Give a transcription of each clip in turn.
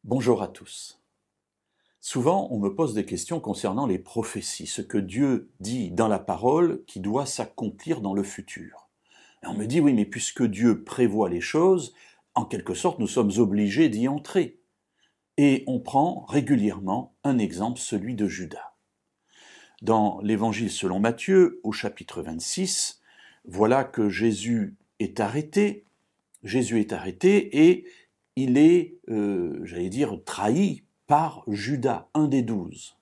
Bonjour à tous. Souvent, on me pose des questions concernant les prophéties, ce que Dieu dit dans la parole qui doit s'accomplir dans le futur. Et on me dit, oui, mais puisque Dieu prévoit les choses, en quelque sorte, nous sommes obligés d'y entrer. Et on prend régulièrement un exemple, celui de Judas. Dans l'Évangile selon Matthieu, au chapitre 26, voilà que Jésus est arrêté et il est, trahi par Judas, un des 12.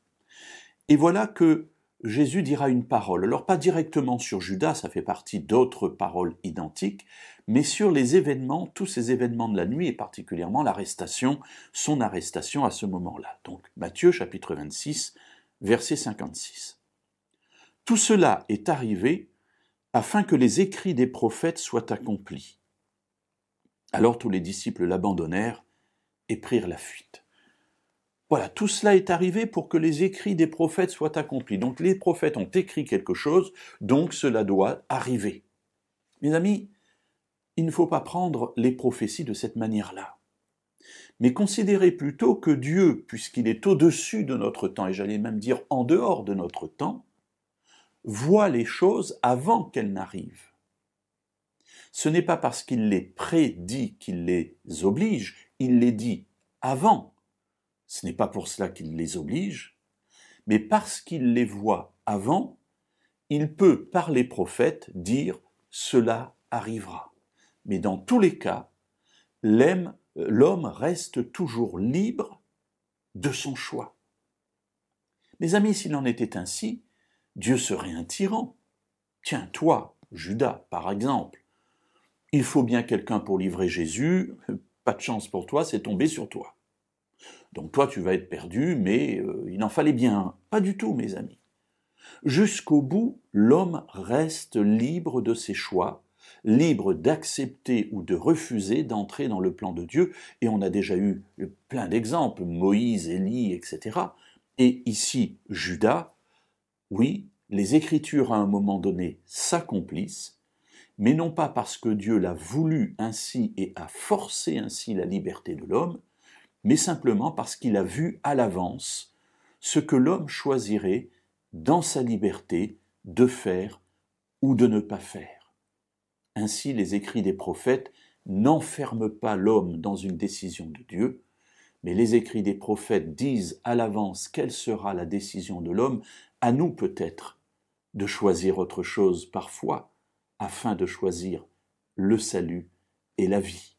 Et voilà que Jésus dira une parole. Alors pas directement sur Judas, ça fait partie d'autres paroles identiques, mais sur les événements, tous ces événements de la nuit, et particulièrement l'arrestation, son arrestation à ce moment-là. Donc Matthieu chapitre 26, verset 56. Tout cela est arrivé afin que les écrits des prophètes soient accomplis. Alors tous les disciples l'abandonnèrent et prirent la fuite. Voilà, tout cela est arrivé pour que les écrits des prophètes soient accomplis. Donc les prophètes ont écrit quelque chose, donc cela doit arriver. Mes amis, il ne faut pas prendre les prophéties de cette manière-là, mais considérer plutôt que Dieu, puisqu'il est au-dessus de notre temps, et j'allais même dire en dehors de notre temps, voit les choses avant qu'elles n'arrivent. Ce n'est pas parce qu'il les prédit qu'il les oblige, il les dit avant. Ce n'est pas pour cela qu'il les oblige, mais parce qu'il les voit avant, il peut, par les prophètes, dire « cela arrivera ». Mais dans tous les cas, l'homme reste toujours libre de son choix. Mes amis, s'il en était ainsi, Dieu serait un tyran. Tiens, toi, Judas, par exemple, il faut bien quelqu'un pour livrer Jésus, pas de chance pour toi, c'est tombé sur toi. Donc toi, tu vas être perdu, mais il en fallait bien un. Pas du tout, mes amis. Jusqu'au bout, l'homme reste libre de ses choix, libre d'accepter ou de refuser d'entrer dans le plan de Dieu, et on a déjà eu plein d'exemples, Moïse, Élie, etc. Et ici, Judas, oui, les Écritures à un moment donné s'accomplissent, mais non pas parce que Dieu l'a voulu ainsi et a forcé ainsi la liberté de l'homme, mais simplement parce qu'il a vu à l'avance ce que l'homme choisirait dans sa liberté de faire ou de ne pas faire. Ainsi, les écrits des prophètes n'enferment pas l'homme dans une décision de Dieu, mais les écrits des prophètes disent à l'avance quelle sera la décision de l'homme, à nous peut-être de choisir autre chose parfois, afin de choisir le salut et la vie.